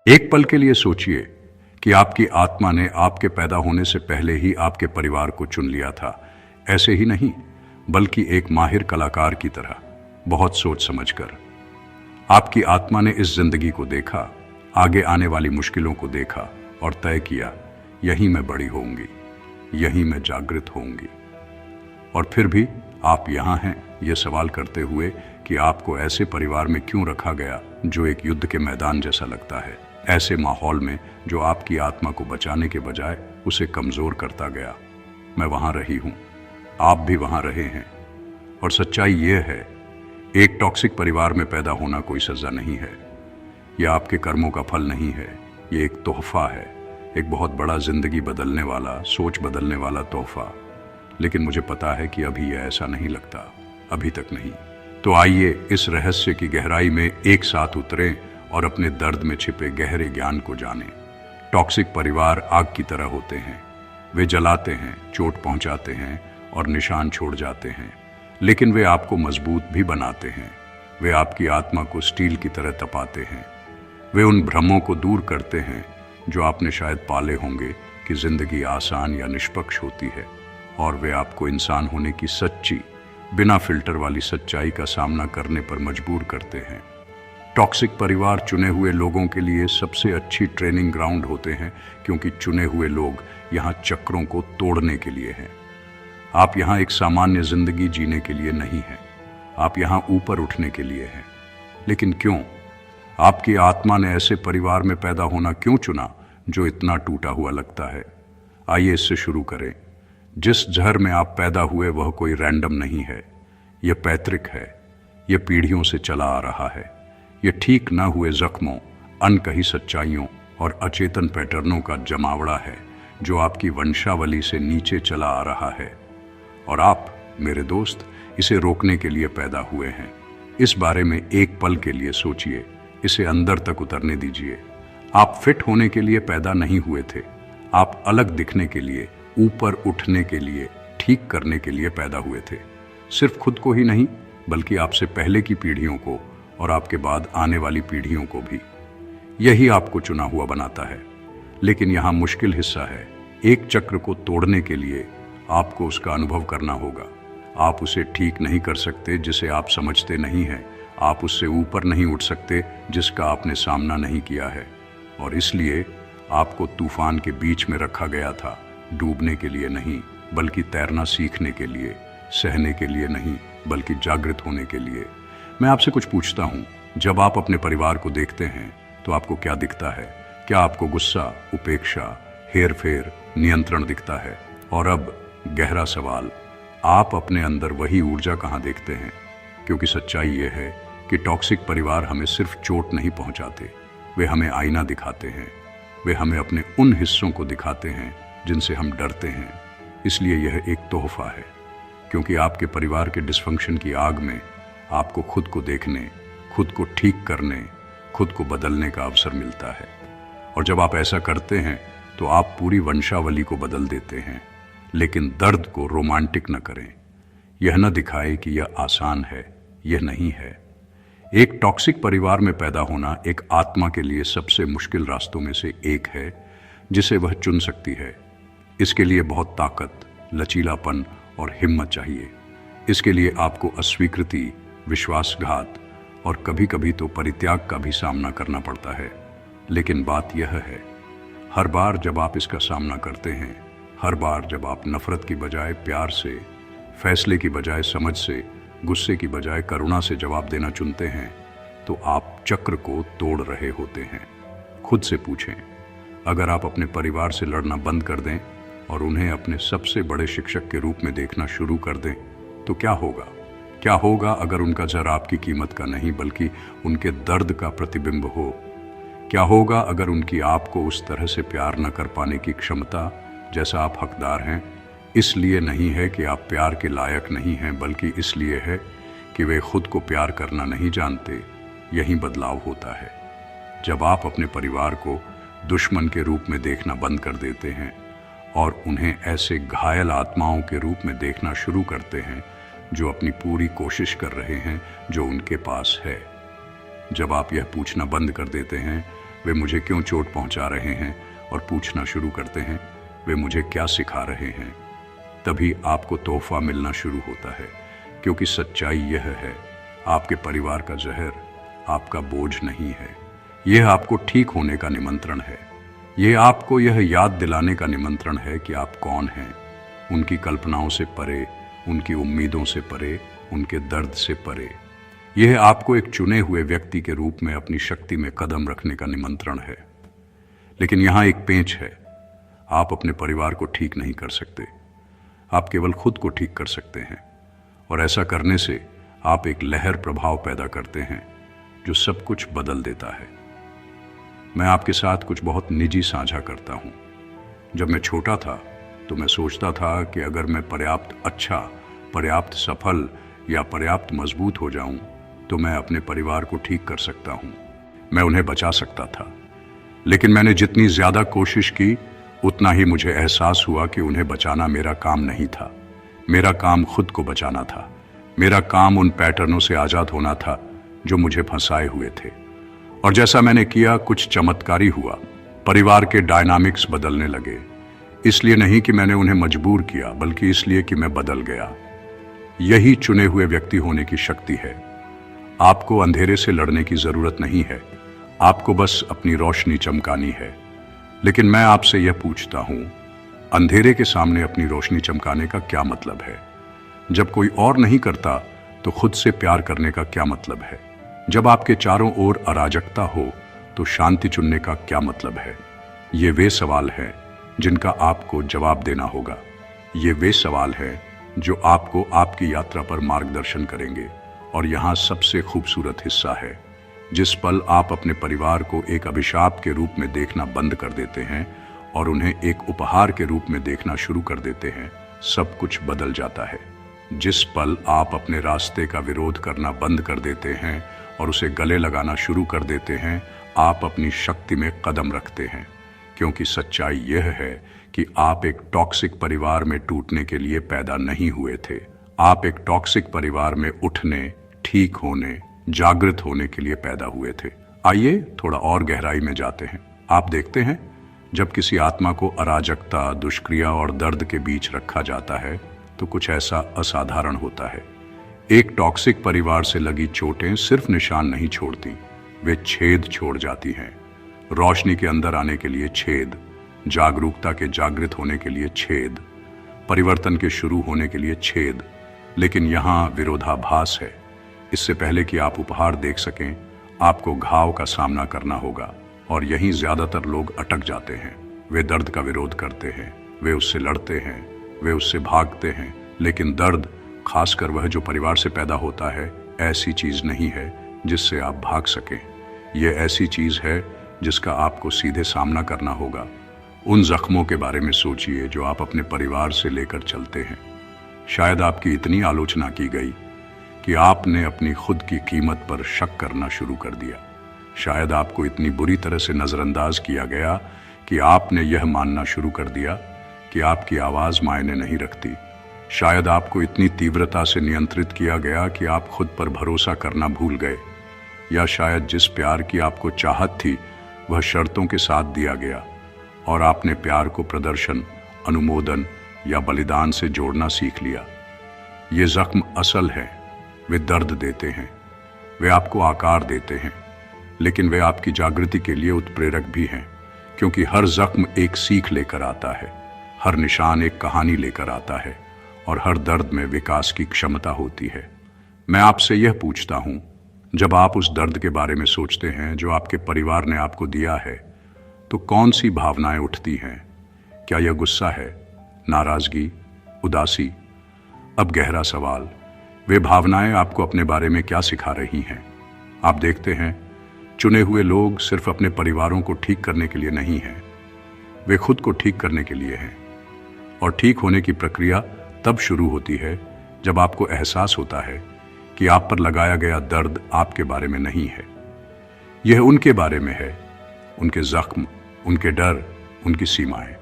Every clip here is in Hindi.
एक पल के लिए सोचिए कि आपकी आत्मा ने आपके पैदा होने से पहले ही आपके परिवार को चुन लिया था। ऐसे ही नहीं, बल्कि एक माहिर कलाकार की तरह, बहुत सोच समझकर। आपकी आत्मा ने इस जिंदगी को देखा, आगे आने वाली मुश्किलों को देखा और तय किया, यहीं मैं बड़ी होंगी, यहीं मैं जागृत होंगी। और फिर भी आप यहाँ हैं ये सवाल करते हुए कि आपको ऐसे परिवार में क्यों रखा गया जो एक युद्ध के मैदान जैसा लगता है, ऐसे माहौल में जो आपकी आत्मा को बचाने के बजाय उसे कमजोर करता गया। मैं वहां रही हूं, आप भी वहां रहे हैं। और सच्चाई यह है, एक टॉक्सिक परिवार में पैदा होना कोई सजा नहीं है, यह आपके कर्मों का फल नहीं है, ये एक तोहफा है, एक बहुत बड़ा जिंदगी बदलने वाला, सोच बदलने वाला तोहफा। लेकिन मुझे पता है कि अभी यह ऐसा नहीं लगता, अभी तक नहीं। तो आइए इस रहस्य की गहराई में एक साथ उतरें और अपने दर्द में छिपे गहरे ज्ञान को जानें। टॉक्सिक परिवार आग की तरह होते हैं, वे जलाते हैं, चोट पहुंचाते हैं और निशान छोड़ जाते हैं, लेकिन वे आपको मजबूत भी बनाते हैं। वे आपकी आत्मा को स्टील की तरह तपाते हैं। वे उन भ्रमों को दूर करते हैं जो आपने शायद पाले होंगे कि जिंदगी आसान या निष्पक्ष होती है, और वे आपको इंसान होने की सच्ची, बिना फिल्टर वाली सच्चाई का सामना करने पर मजबूर करते हैं। टॉक्सिक परिवार चुने हुए लोगों के लिए सबसे अच्छी ट्रेनिंग ग्राउंड होते हैं, क्योंकि चुने हुए लोग यहाँ चक्रों को तोड़ने के लिए हैं। आप यहाँ एक सामान्य जिंदगी जीने के लिए नहीं हैं, आप यहाँ ऊपर उठने के लिए हैं। लेकिन क्यों? आपकी आत्मा ने ऐसे परिवार में पैदा होना क्यों चुना जो इतना टूटा हुआ लगता है? आइए इससे शुरू करें। जिस घर में आप पैदा हुए वह कोई रैंडम नहीं है, यह पैतृक है, यह पीढ़ियों से चला आ रहा है। यह ठीक न हुए जख्मों, अनकही सच्चाइयों और अचेतन पैटर्नों का जमावड़ा है जो आपकी वंशावली से नीचे चला आ रहा है। और आप, मेरे दोस्त, इसे रोकने के लिए पैदा हुए हैं। इस बारे में एक पल के लिए सोचिए, इसे अंदर तक उतरने दीजिए। आप फिट होने के लिए पैदा नहीं हुए थे, आप अलग दिखने के लिए, ऊपर उठने के लिए, ठीक करने के लिए पैदा हुए थे। सिर्फ खुद को ही नहीं, बल्कि आपसे पहले की पीढ़ियों को और आपके बाद आने वाली पीढ़ियों को भी। यही आपको चुना हुआ बनाता है। लेकिन यहाँ मुश्किल हिस्सा है, एक चक्र को तोड़ने के लिए आपको उसका अनुभव करना होगा। आप उसे ठीक नहीं कर सकते जिसे आप समझते नहीं हैं, आप उससे ऊपर नहीं उठ सकते जिसका आपने सामना नहीं किया है। और इसलिए आपको तूफान के बीच में रखा गया था, डूबने के लिए नहीं, बल्कि तैरना सीखने के लिए, सहने के लिए नहीं, बल्कि जागृत होने के लिए। मैं आपसे कुछ पूछता हूँ, जब आप अपने परिवार को देखते हैं तो आपको क्या दिखता है? क्या आपको गुस्सा, उपेक्षा, हेर फेर, नियंत्रण दिखता है? और अब गहरा सवाल, आप अपने अंदर वही ऊर्जा कहाँ देखते हैं? क्योंकि सच्चाई यह है कि टॉक्सिक परिवार हमें सिर्फ चोट नहीं पहुंचाते, वे हमें आईना दिखाते हैं। वे हमें अपने उन हिस्सों को दिखाते हैं जिनसे हम डरते हैं। इसलिए यह एक तोहफा है, क्योंकि आपके परिवार के डिस्फंक्शन की आग में आपको खुद को देखने, खुद को ठीक करने, खुद को बदलने का अवसर मिलता है। और जब आप ऐसा करते हैं तो आप पूरी वंशावली को बदल देते हैं। लेकिन दर्द को रोमांटिक न करें, यह न दिखाए कि यह आसान है, यह नहीं है। एक टॉक्सिक परिवार में पैदा होना एक आत्मा के लिए सबसे मुश्किल रास्तों में से एक है जिसे वह चुन सकती है। इसके लिए बहुत ताकत, लचीलापन और हिम्मत चाहिए। इसके लिए आपको अस्वीकृति, विश्वासघात और कभी कभी तो परित्याग का भी सामना करना पड़ता है। लेकिन बात यह है, हर बार जब आप इसका सामना करते हैं, हर बार जब आप नफरत की बजाय प्यार से, फैसले की बजाय समझ से, गुस्से की बजाय करुणा से जवाब देना चुनते हैं, तो आप चक्र को तोड़ रहे होते हैं। खुद से पूछें, अगर आप अपने परिवार से लड़ना बंद कर दें और उन्हें अपने सबसे बड़े शिक्षक के रूप में देखना शुरू कर दें, तो क्या होगा? क्या होगा अगर उनका जर आपकी कीमत का नहीं बल्कि उनके दर्द का प्रतिबिंब हो? क्या होगा अगर उनकी आपको उस तरह से प्यार न कर पाने की क्षमता जैसा आप हकदार हैं, इसलिए नहीं है कि आप प्यार के लायक नहीं हैं, बल्कि इसलिए है कि वे खुद को प्यार करना नहीं जानते। यही बदलाव होता है जब आप अपने परिवार को दुश्मन के रूप में देखना बंद कर देते हैं और उन्हें ऐसे घायल आत्माओं के रूप में देखना शुरू करते हैं जो अपनी पूरी कोशिश कर रहे हैं जो उनके पास है। जब आप यह पूछना बंद कर देते हैं वे मुझे क्यों चोट पहुंचा रहे हैं और पूछना शुरू करते हैं वे मुझे क्या सिखा रहे हैं, तभी आपको तोहफा मिलना शुरू होता है। क्योंकि सच्चाई यह है, आपके परिवार का जहर आपका बोझ नहीं है, यह आपको ठीक होने का निमंत्रण है। यह आपको यह याद दिलाने का निमंत्रण है कि आप कौन हैं, उनकी कल्पनाओं से परे, उनकी उम्मीदों से परे, उनके दर्द से परे। यह आपको एक चुने हुए व्यक्ति के रूप में अपनी शक्ति में कदम रखने का निमंत्रण है। लेकिन यहां एक पेंच है, आप अपने परिवार को ठीक नहीं कर सकते, आप केवल खुद को ठीक कर सकते हैं। और ऐसा करने से आप एक लहर प्रभाव पैदा करते हैं जो सब कुछ बदल देता है। मैं आपके साथ कुछ बहुत निजी साझा करता हूं। जब मैं छोटा था तो मैं सोचता था कि अगर मैं पर्याप्त अच्छा, पर्याप्त सफल या पर्याप्त मजबूत हो जाऊं तो मैं अपने परिवार को ठीक कर सकता हूं, मैं उन्हें बचा सकता था। लेकिन मैंने जितनी ज्यादा कोशिश की उतना ही मुझे एहसास हुआ कि उन्हें बचाना मेरा काम नहीं था। मेरा काम खुद को बचाना था। मेरा काम उन पैटर्नों से आजाद होना था जो मुझे फंसाए हुए थे। और जैसा मैंने किया, कुछ चमत्कारी हुआ। परिवार के डायनामिक्स बदलने लगे। इसलिए नहीं कि मैंने उन्हें मजबूर किया, बल्कि इसलिए कि मैं बदल गया। यही चुने हुए व्यक्ति होने की शक्ति है। आपको अंधेरे से लड़ने की जरूरत नहीं है, आपको बस अपनी रोशनी चमकानी है। लेकिन मैं आपसे यह पूछता हूं, अंधेरे के सामने अपनी रोशनी चमकाने का क्या मतलब है? जब कोई और नहीं करता तो खुद से प्यार करने का क्या मतलब है? जब आपके चारों ओर अराजकता हो तो शांति चुनने का क्या मतलब है? ये वे सवाल हैं जिनका आपको जवाब देना होगा। ये वे सवाल हैं जो आपको आपकी यात्रा पर मार्गदर्शन करेंगे। और यहाँ सबसे खूबसूरत हिस्सा है, जिस पल आप अपने परिवार को एक अभिशाप के रूप में देखना बंद कर देते हैं और उन्हें एक उपहार के रूप में देखना शुरू कर देते हैं, सब कुछ बदल जाता है। जिस पल आप अपने रास्ते का विरोध करना बंद कर देते हैं और उसे गले लगाना शुरू कर देते हैं, आप अपनी शक्ति में कदम रखते हैं। क्योंकि सच्चाई यह है कि आप एक टॉक्सिक परिवार में टूटने के लिए पैदा नहीं हुए थे। आप एक टॉक्सिक परिवार में उठने, ठीक होने, जागृत होने के लिए पैदा हुए थे। आइए थोड़ा और गहराई में जाते हैं। आप देखते हैं, जब किसी आत्मा को अराजकता, दुष्क्रिया और दर्द के बीच रखा जाता है तो कुछ ऐसा असाधारण होता है। एक टॉक्सिक परिवार से लगी चोटें सिर्फ निशान नहीं छोड़ती, वे छेद छोड़ जाती हैं। रोशनी के अंदर आने के लिए छेद, जागरूकता के जागृत होने के लिए छेद, परिवर्तन के शुरू होने के लिए छेद। लेकिन यहाँ विरोधाभास है। इससे पहले कि आप उपहार देख सकें, आपको घाव का सामना करना होगा। और यहीं ज्यादातर लोग अटक जाते हैं। वे दर्द का विरोध करते हैं, वे उससे लड़ते हैं, वे उससे भागते हैं। लेकिन दर्द, खासकर वह जो परिवार से पैदा होता है, ऐसी चीज नहीं है जिससे आप भाग सकें। यह ऐसी चीज है जिसका आपको सीधे सामना करना होगा। उन जख्मों के बारे में सोचिए जो आप अपने परिवार से लेकर चलते हैं। शायद आपकी इतनी आलोचना की गई कि आपने अपनी खुद की कीमत पर शक करना शुरू कर दिया। शायद आपको इतनी बुरी तरह से नजरअंदाज किया गया कि आपने यह मानना शुरू कर दिया कि आपकी आवाज मायने नहीं रखती। शायद आपको इतनी तीव्रता से नियंत्रित किया गया कि आप खुद पर भरोसा करना भूल गए। या शायद जिस प्यार की आपको चाहत थी वह शर्तों के साथ दिया गया और आपने प्यार को प्रदर्शन, अनुमोदन या बलिदान से जोड़ना सीख लिया। ये जख्म असल है, वे दर्द देते हैं, वे आपको आकार देते हैं, लेकिन वे आपकी जागृति के लिए उत्प्रेरक भी हैं। क्योंकि हर जख्म एक सीख लेकर आता है, हर निशान एक कहानी लेकर आता है और हर दर्द में विकास की क्षमता होती है। मैं आपसे यह पूछता हूं, जब आप उस दर्द के बारे में सोचते हैं जो आपके परिवार ने आपको दिया है, तो कौन सी भावनाएं उठती हैं? क्या यह गुस्सा है, नाराजगी, उदासी? अब गहरा सवाल, वे भावनाएं आपको अपने बारे में क्या सिखा रही हैं? आप देखते हैं, चुने हुए लोग सिर्फ अपने परिवारों को ठीक करने के लिए नहीं हैं, वे खुद को ठीक करने के लिए हैं। और ठीक होने की प्रक्रिया तब शुरू होती है जब आपको एहसास होता है कि आप पर लगाया गया दर्द आपके बारे में नहीं है, यह उनके बारे में है, उनके जख्म, उनके डर, उनकी सीमाएं।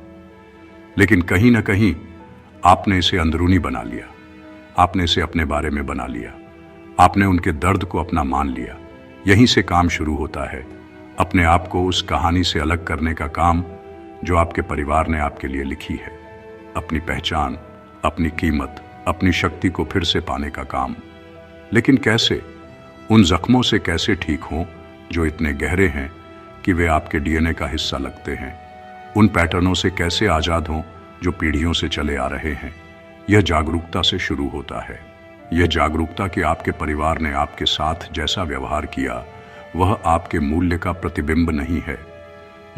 लेकिन कहीं ना कहीं आपने इसे अंदरूनी बना लिया, आपने इसे अपने बारे में बना लिया, आपने उनके दर्द को अपना मान लिया। यहीं से काम शुरू होता है। अपने आप को उस कहानी से अलग करने का काम जो आपके परिवार ने आपके लिए लिखी है, अपनी पहचान, अपनी कीमत, अपनी शक्ति को फिर से पाने का काम। लेकिन कैसे? उन जख्मों से कैसे ठीक हों जो इतने गहरे हैं कि वे आपके डीएनए का हिस्सा लगते हैं? उन पैटर्नों से कैसे आजाद हों जो पीढ़ियों से चले आ रहे हैं? यह जागरूकता से शुरू होता है। यह जागरूकता कि आपके परिवार ने आपके साथ जैसा व्यवहार किया वह आपके मूल्य का प्रतिबिंब नहीं है।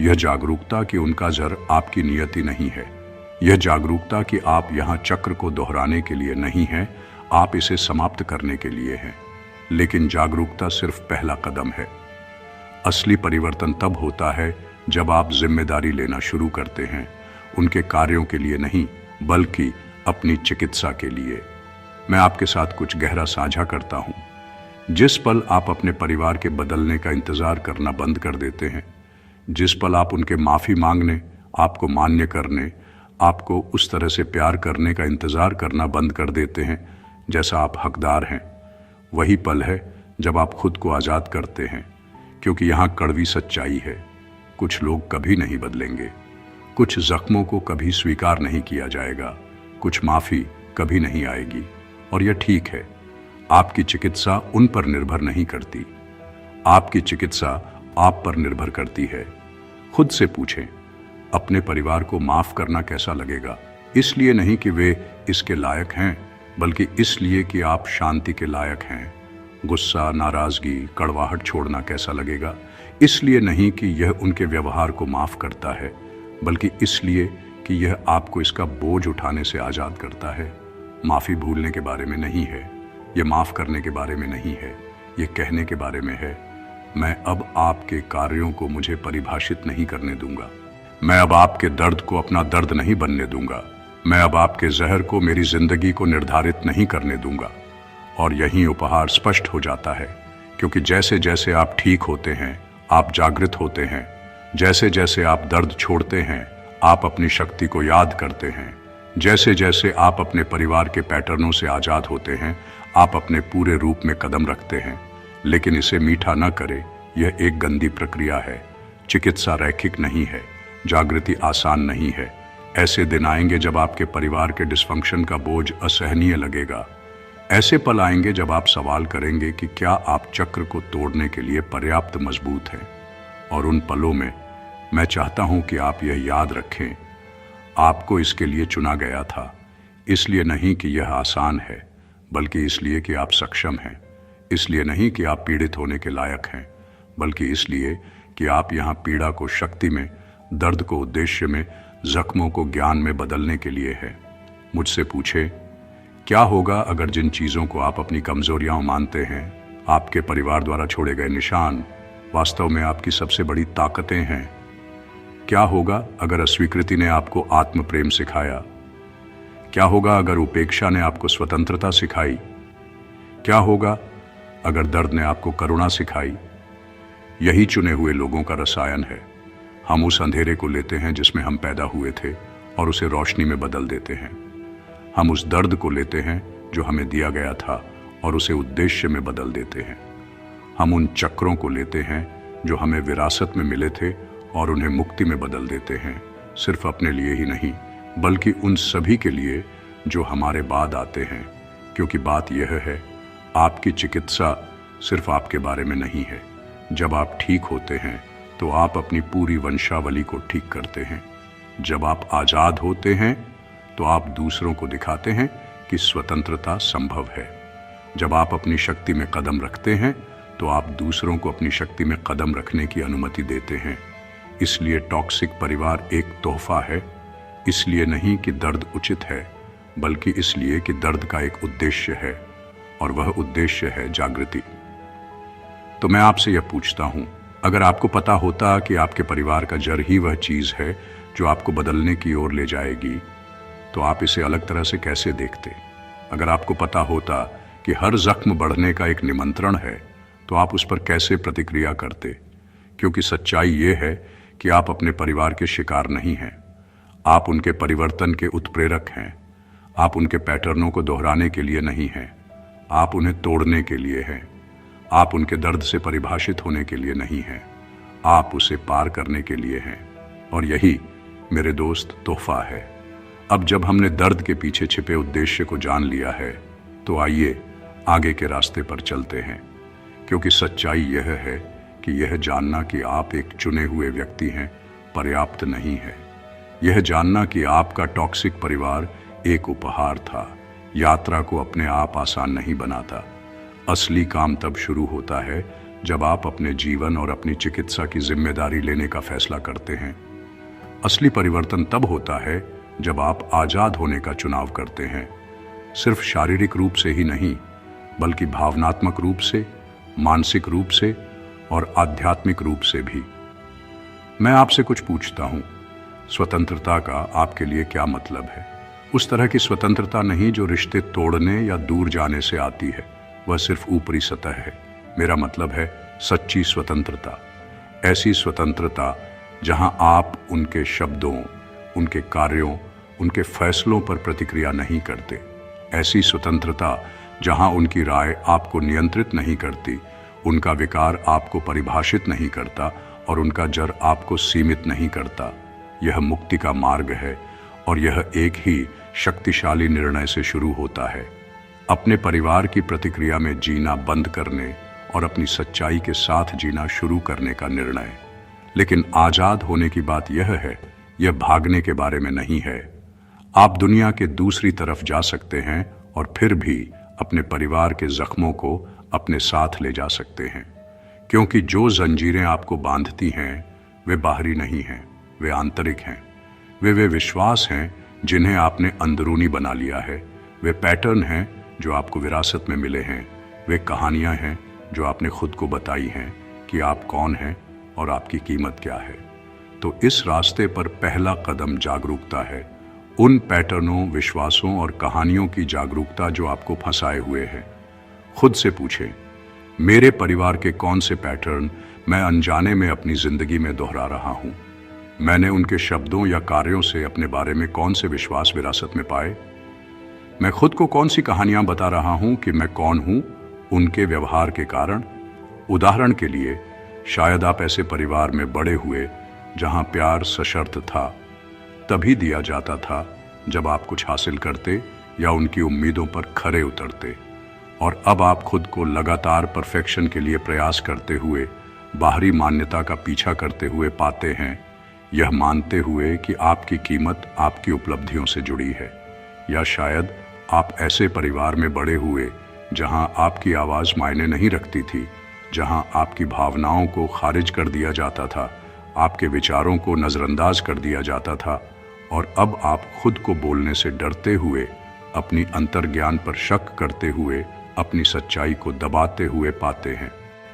यह जागरूकता कि उनका जर आपकी नियति नहीं है। यह जागरूकता कि आप यहाँ चक्र को दोहराने के लिए नहीं हैं, आप इसे समाप्त करने के लिए हैं। लेकिन जागरूकता सिर्फ पहला कदम है। असली परिवर्तन तब होता है जब आप जिम्मेदारी लेना शुरू करते हैं, उनके कार्यों के लिए नहीं बल्कि अपनी चिकित्सा के लिए। मैं आपके साथ कुछ गहरा साझा करता हूं। जिस पल आप अपने परिवार के बदलने का इंतजार करना बंद कर देते हैं, जिस पल आप उनके माफी मांगने, आपको मान्य करने, आपको उस तरह से प्यार करने का इंतजार करना बंद कर देते हैं जैसा आप हकदार हैं, वही पल है जब आप खुद को आजाद करते हैं। क्योंकि यहाँ कड़वी सच्चाई है, कुछ लोग कभी नहीं बदलेंगे, कुछ जख्मों को कभी स्वीकार नहीं किया जाएगा, कुछ माफी कभी नहीं आएगी। और यह ठीक है। आपकी चिकित्सा उन पर निर्भर नहीं करती, आपकी चिकित्सा आप पर निर्भर करती है। खुद से पूछें, अपने परिवार को माफ करना कैसा लगेगा? इसलिए नहीं कि वे इसके लायक हैं, बल्कि इसलिए कि आप शांति के लायक हैं। गुस्सा, नाराजगी, कड़वाहट छोड़ना कैसा लगेगा? इसलिए नहीं कि यह उनके व्यवहार को माफ करता है, बल्कि इसलिए कि यह आपको इसका बोझ उठाने से आजाद करता है। माफी भूलने के बारे में नहीं है, यह माफ करने के बारे में नहीं है, यह कहने के बारे में है, मैं अब आपके कार्यों को मुझे परिभाषित नहीं करने दूंगा। मैं अब आपके दर्द को अपना दर्द नहीं बनने दूंगा। मैं अब आपके जहर को मेरी जिंदगी को निर्धारित नहीं करने दूंगा। और यही उपहार स्पष्ट हो जाता है, क्योंकि जैसे जैसे आप ठीक होते हैं, आप जागृत होते हैं। जैसे जैसे आप दर्द छोड़ते हैं, आप अपनी शक्ति को याद करते हैं। जैसे जैसे आप अपने परिवार के पैटर्नों से आजाद होते हैं, आप अपने पूरे रूप में कदम रखते हैं। लेकिन इसे मीठा न करें, यह एक गंदी प्रक्रिया है। चिकित्सा रैखिक नहीं है, जागृति आसान नहीं है। ऐसे दिन आएंगे जब आपके परिवार के डिस्फंक्शन का बोझ असहनीय लगेगा। ऐसे पल आएंगे जब आप सवाल करेंगे कि क्या आप चक्र को तोड़ने के लिए पर्याप्त मजबूत हैं। और उन पलों में मैं चाहता हूं कि आप यह याद रखें, आपको इसके लिए चुना गया था। इसलिए नहीं कि यह आसान है, बल्कि इसलिए कि आप सक्षम हैं। इसलिए नहीं कि आप पीड़ित होने के लायक हैं, बल्कि इसलिए कि आप यहाँ पीड़ा को शक्ति में, दर्द को उद्देश्य में, जख्मों को ज्ञान में बदलने के लिए है। मुझसे पूछे, क्या होगा अगर जिन चीज़ों को आप अपनी कमजोरियां मानते हैं, आपके परिवार द्वारा छोड़े गए निशान, वास्तव में आपकी सबसे बड़ी ताकतें हैं? क्या होगा अगर अस्वीकृति ने आपको आत्म प्रेम सिखाया? क्या होगा अगर उपेक्षा ने आपको स्वतंत्रता सिखाई? क्या होगा अगर दर्द ने आपको करुणा सिखाई? यही चुने हुए लोगों का रसायन है। हम उस अंधेरे को लेते हैं जिसमें हम पैदा हुए थे और उसे रोशनी में बदल देते हैं। हम उस दर्द को लेते हैं जो हमें दिया गया था और उसे उद्देश्य में बदल देते हैं। हम उन चक्रों को लेते हैं जो हमें विरासत में मिले थे और उन्हें मुक्ति में बदल देते हैं। सिर्फ अपने लिए ही नहीं, बल्कि उन सभी के लिए जो हमारे बाद आते हैं। क्योंकि बात यह है, आपकी चिकित्सा सिर्फ आपके बारे में नहीं है। जब आप ठीक होते हैं तो आप अपनी पूरी वंशावली को ठीक करते हैं। जब आप आजाद होते हैं तो आप दूसरों को दिखाते हैं कि स्वतंत्रता संभव है। जब आप अपनी शक्ति में कदम रखते हैं तो आप दूसरों को अपनी शक्ति में कदम रखने की अनुमति देते हैं। इसलिए टॉक्सिक परिवार एक तोहफा है, इसलिए नहीं कि दर्द उचित है, बल्कि इसलिए कि दर्द का एक उद्देश्य है, और वह उद्देश्य है जागृति। तो मैं आपसे यह पूछता हूं, अगर आपको पता होता कि आपके परिवार का जड़ ही वह चीज है जो आपको बदलने की ओर ले जाएगी, तो आप इसे अलग तरह से कैसे देखते? अगर आपको पता होता कि हर जख्म बढ़ने का एक निमंत्रण है, तो आप उस पर कैसे प्रतिक्रिया करते? क्योंकि सच्चाई ये है कि आप अपने परिवार के शिकार नहीं हैं, आप उनके परिवर्तन के उत्प्रेरक हैं। आप उनके पैटर्नों को दोहराने के लिए नहीं हैं, आप उन्हें तोड़ने के लिए हैं। आप उनके दर्द से परिभाषित होने के लिए नहीं हैं, आप उसे पार करने के लिए हैं, और यही मेरे दोस्त तोहफा है। अब जब हमने दर्द के पीछे छिपे उद्देश्य को जान लिया है, तो आइए आगे के रास्ते पर चलते हैं, क्योंकि सच्चाई यह है कि यह जानना कि आप एक चुने हुए व्यक्ति हैं पर्याप्त नहीं है। यह जानना कि आपका टॉक्सिक परिवार एक उपहार था, यात्रा को अपने आप आसान नहीं बनाता। असली काम तब शुरू होता है जब आप अपने जीवन और अपनी चिकित्सा की जिम्मेदारी लेने का फैसला करते हैं। असली परिवर्तन तब होता है जब आप आजाद होने का चुनाव करते हैं, सिर्फ शारीरिक रूप से ही नहीं, बल्कि भावनात्मक रूप से, मानसिक रूप से और आध्यात्मिक रूप से भी। मैं आपसे कुछ पूछता हूं, स्वतंत्रता का आपके लिए क्या मतलब है? उस तरह की स्वतंत्रता नहीं जो रिश्ते तोड़ने या दूर जाने से आती है, वह सिर्फ ऊपरी सतह है। मेरा मतलब है सच्ची स्वतंत्रता, ऐसी स्वतंत्रता जहां आप उनके शब्दों, उनके कार्यों, उनके फैसलों पर प्रतिक्रिया नहीं करते। ऐसी स्वतंत्रता जहां उनकी राय आपको नियंत्रित नहीं करती, उनका विकार आपको परिभाषित नहीं करता और उनका जर आपको सीमित नहीं करता। यह मुक्ति का मार्ग है, और यह एक ही शक्तिशाली निर्णय से शुरू होता है। अपने परिवार की प्रतिक्रिया में जीना बंद करने और अपनी सच्चाई के साथ जीना शुरू करने का निर्णय। लेकिन आजाद होने की बात यह है, यह भागने के बारे में नहीं है। आप दुनिया के दूसरी तरफ जा सकते हैं और फिर भी अपने परिवार के जख्मों को अपने साथ ले जा सकते हैं, क्योंकि जो जंजीरें आपको बांधती हैं वे बाहरी नहीं हैं, वे आंतरिक हैं। वे विश्वास हैं जिन्हें आपने अंदरूनी बना लिया है, वे पैटर्न हैं जो आपको विरासत में मिले हैं, वे कहानियां हैं जो आपने खुद को बताई हैं कि आप कौन हैं और आपकी कीमत क्या है। तो इस रास्ते पर पहला कदम जागरूकता है, उन पैटर्नों, विश्वासों और कहानियों की जागरूकता जो आपको फंसाए हुए हैं। खुद से पूछें, मेरे परिवार के कौन से पैटर्न मैं अनजाने में अपनी जिंदगी में दोहरा रहा हूं? मैंने उनके शब्दों या कार्यों से अपने बारे में कौन से विश्वास विरासत में पाए? मैं खुद को कौन सी कहानियां बता रहा हूं कि मैं कौन हूं उनके व्यवहार के कारण? उदाहरण के लिए, शायद आप ऐसे परिवार में बड़े हुए जहां प्यार सशर्त था, तभी दिया जाता था जब आप कुछ हासिल करते या उनकी उम्मीदों पर खरे उतरते, और अब आप खुद को लगातार परफेक्शन के लिए प्रयास करते हुए, बाहरी मान्यता का पीछा करते हुए पाते हैं, यह मानते हुए कि आपकी कीमत आपकी उपलब्धियों से जुड़ी है। या शायद आप ऐसे परिवार में बड़े हुए जहां आपकी आवाज़ मायने नहीं रखती थी, जहां आपकी भावनाओं को खारिज कर दिया जाता था, आपके विचारों को नज़रअंदाज कर दिया जाता था, और अब आप खुद को बोलने से डरते हुए, अपनी अंतर्ज्ञान पर शक करते हुए, अपनी सच्चाई को दबाते हुए पाते हैं।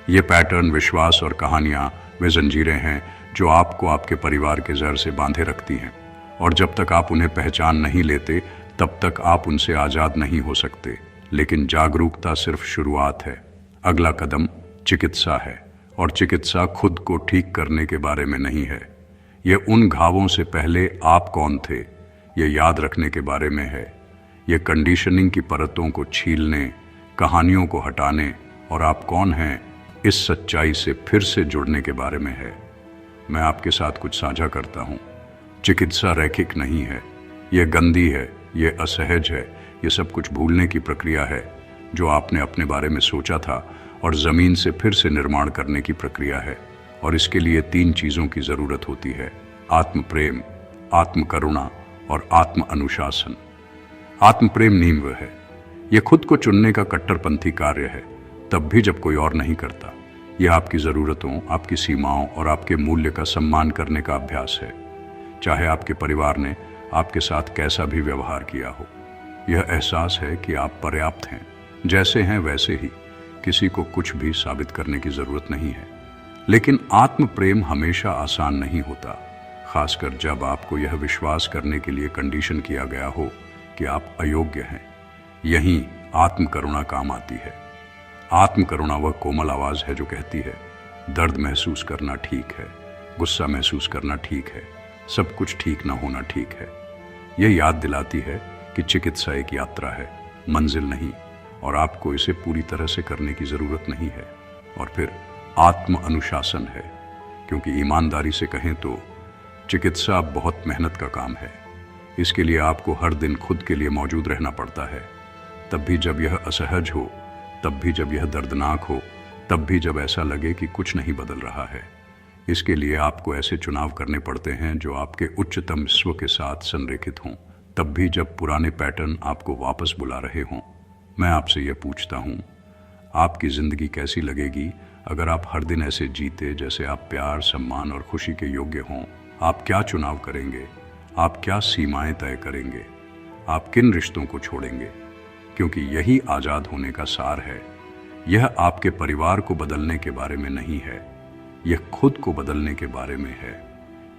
ये पैटर्न, विश्वास और कहानियां वे जंजीरें हैं जो आपको आपके परिवार के जर से बांधे रखती हैं, और जब तक आप उन्हें पहचान नहीं लेते तब तक आप उनसे आज़ाद नहीं हो सकते। लेकिन जागरूकता सिर्फ शुरुआत है। अगला कदम चिकित्सा है, और चिकित्सा खुद को ठीक करने के बारे में नहीं है। यह उन घावों से पहले आप कौन थे ये याद रखने के बारे में है। यह कंडीशनिंग की परतों को छीलने, कहानियों को हटाने और आप कौन हैं इस सच्चाई से फिर से जुड़ने के बारे में है। मैं आपके साथ कुछ साझा करता हूँ। चिकित्सा रैखिक नहीं है, यह गंदी है, यह असहज है, यह सब कुछ भूलने की प्रक्रिया है जो आपने अपने बारे में सोचा था, और ज़मीन से फिर से निर्माण करने की प्रक्रिया है। और इसके लिए 3 चीज़ों की ज़रूरत होती है: आत्म प्रेम, आत्म करुणा और आत्म अनुशासन। आत्म प्रेम नींव है, यह खुद को चुनने का कट्टरपंथी कार्य है, तब भी जब कोई और नहीं करता। यह आपकी ज़रूरतों, आपकी सीमाओं और आपके मूल्य का सम्मान करने का अभ्यास है, चाहे आपके परिवार ने आपके साथ कैसा भी व्यवहार किया हो। यह एहसास है कि आप पर्याप्त हैं, जैसे हैं वैसे ही, किसी को कुछ भी साबित करने की ज़रूरत नहीं है। लेकिन आत्म प्रेम हमेशा आसान नहीं होता, खासकर जब आपको यह विश्वास करने के लिए कंडीशन किया गया हो कि आप अयोग्य हैं। यहीं आत्म करुणा काम आती है। आत्म करुणा वह कोमल आवाज़ है जो कहती है, दर्द महसूस करना ठीक है, गुस्सा महसूस करना ठीक है, सब कुछ ठीक ना होना ठीक है। यह याद दिलाती है कि चिकित्सा एक यात्रा है, मंजिल नहीं, और आपको इसे पूरी तरह से करने की ज़रूरत नहीं है। और फिर आत्म अनुशासन है, क्योंकि ईमानदारी से कहें तो चिकित्सा बहुत मेहनत का काम है। इसके लिए आपको हर दिन खुद के लिए मौजूद रहना पड़ता है, तब भी जब यह असहज हो, तब भी जब यह दर्दनाक हो, तब भी जब ऐसा लगे कि कुछ नहीं बदल रहा है। इसके लिए आपको ऐसे चुनाव करने पड़ते हैं जो आपके उच्चतम स्व के साथ संरेखित हों, तब भी जब पुराने पैटर्न आपको वापस बुला रहे हों। मैं आपसे यह पूछता हूँ, आपकी ज़िंदगी कैसी लगेगी अगर आप हर दिन ऐसे जीते जैसे आप प्यार, सम्मान और खुशी के योग्य हों? आप क्या चुनाव करेंगे? आप क्या सीमाएं तय करेंगे? आप किन रिश्तों को छोड़ेंगे? क्योंकि यही आज़ाद होने का सार है। यह आपके परिवार को बदलने के बारे में नहीं है, यह खुद को बदलने के बारे में है।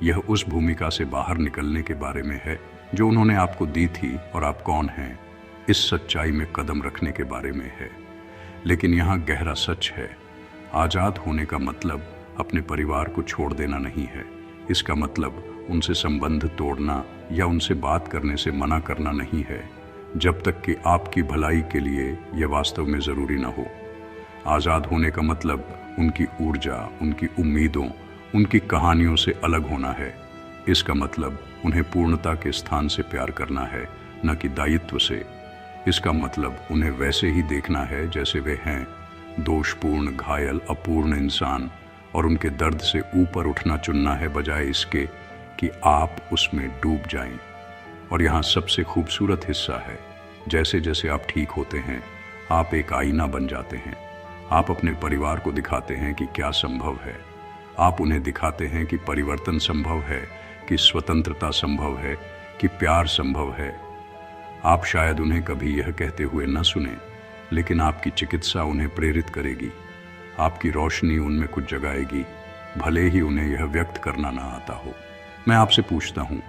यह उस भूमिका से बाहर निकलने के बारे में है जो उन्होंने आपको दी थी, और आप कौन हैं इस सच्चाई में कदम रखने के बारे में है। लेकिन यहाँ गहरा सच है, आज़ाद होने का मतलब अपने परिवार को छोड़ देना नहीं है। इसका मतलब उनसे संबंध तोड़ना या उनसे बात करने से मना करना नहीं है, जब तक कि आपकी भलाई के लिए यह वास्तव में ज़रूरी न हो। आज़ाद होने का मतलब उनकी ऊर्जा, उनकी उम्मीदों, उनकी कहानियों से अलग होना है। इसका मतलब उन्हें पूर्णता के स्थान से प्यार करना है, न कि दायित्व से। इसका मतलब उन्हें वैसे ही देखना है जैसे वे हैं, दोषपूर्ण, घायल, अपूर्ण इंसान, और उनके दर्द से ऊपर उठना चुनना है, बजाय इसके कि आप उसमें डूब जाएं। और यहाँ सबसे खूबसूरत हिस्सा है, जैसे जैसे आप ठीक होते हैं, आप एक आईना बन जाते हैं। आप अपने परिवार को दिखाते हैं कि क्या संभव है। आप उन्हें दिखाते हैं कि परिवर्तन संभव है, कि स्वतंत्रता संभव है, कि प्यार संभव है। आप शायद उन्हें कभी यह कहते हुए न सुने, लेकिन आपकी चिकित्सा उन्हें प्रेरित करेगी। आपकी रोशनी उनमें कुछ जगाएगी, भले ही उन्हें यह व्यक्त करना ना आता हो। मैं आपसे पूछता हूँ,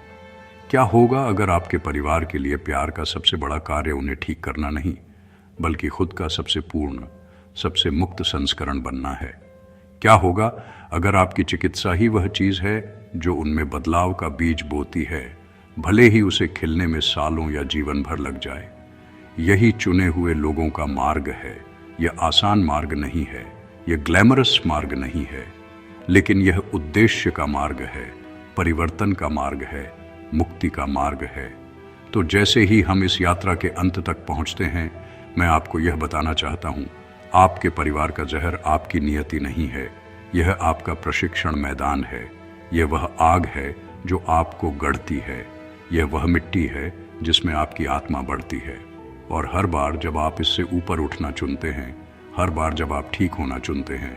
क्या होगा अगर आपके परिवार के लिए प्यार का सबसे बड़ा कार्य उन्हें ठीक करना नहीं, बल्कि खुद का सबसे पूर्ण, सबसे मुक्त संस्करण बनना है? क्या होगा अगर आपकी चिकित्सा ही वह चीज़ है जो उनमें बदलाव का बीज बोती है, भले ही उसे खिलने में सालों या जीवन भर लग जाए? यही चुने हुए लोगों का मार्ग है। यह आसान मार्ग नहीं है, यह ग्लैमरस मार्ग नहीं है, लेकिन यह उद्देश्य का मार्ग है, परिवर्तन का मार्ग है, मुक्ति का मार्ग है। तो जैसे ही हम इस यात्रा के अंत तक पहुंचते हैं, मैं आपको यह बताना चाहता हूं, आपके परिवार का जहर आपकी नियति नहीं है, यह आपका प्रशिक्षण मैदान है। यह वह आग है जो आपको गढ़ती है, यह वह मिट्टी है जिसमें आपकी आत्मा बढ़ती है। और हर बार जब आप इससे ऊपर उठना चुनते हैं, हर बार जब आप ठीक होना चुनते हैं,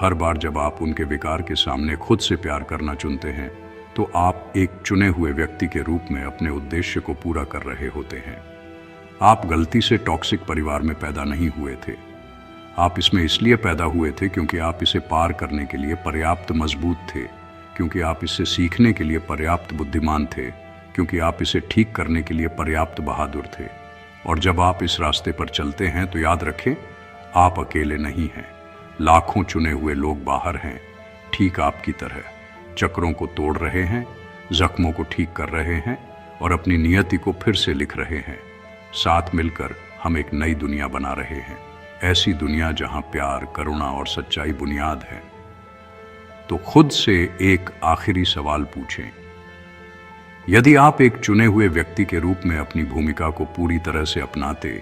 हर बार जब आप उनके विकार के सामने खुद से प्यार करना चुनते हैं, तो आप एक चुने हुए व्यक्ति के रूप में अपने उद्देश्य को पूरा कर रहे होते हैं। आप गलती से टॉक्सिक परिवार में पैदा नहीं हुए थे। आप इसमें इसलिए पैदा हुए थे क्योंकि आप इसे पार करने के लिए पर्याप्त मजबूत थे, क्योंकि आप इससे सीखने के लिए पर्याप्त बुद्धिमान थे, क्योंकि आप इसे ठीक करने के लिए पर्याप्त बहादुर थे। और जब आप इस रास्ते पर चलते हैं तो याद रखें, आप अकेले नहीं हैं। लाखों चुने हुए लोग बाहर हैं, ठीक आपकी तरह, चक्रों को तोड़ रहे हैं, जख्मों को ठीक कर रहे हैं और अपनी नियति को फिर से लिख रहे हैं। साथ मिलकर हम एक नई दुनिया बना रहे हैं, ऐसी दुनिया जहां प्यार, करुणा और सच्चाई बुनियाद है। तो खुद से एक आखिरी सवाल पूछें, यदि आप एक चुने हुए व्यक्ति के रूप में अपनी भूमिका को पूरी तरह से अपनाते,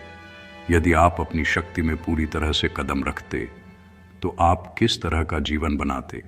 यदि आप अपनी शक्ति में पूरी तरह से कदम रखते, तो आप किस तरह का जीवन बनाते?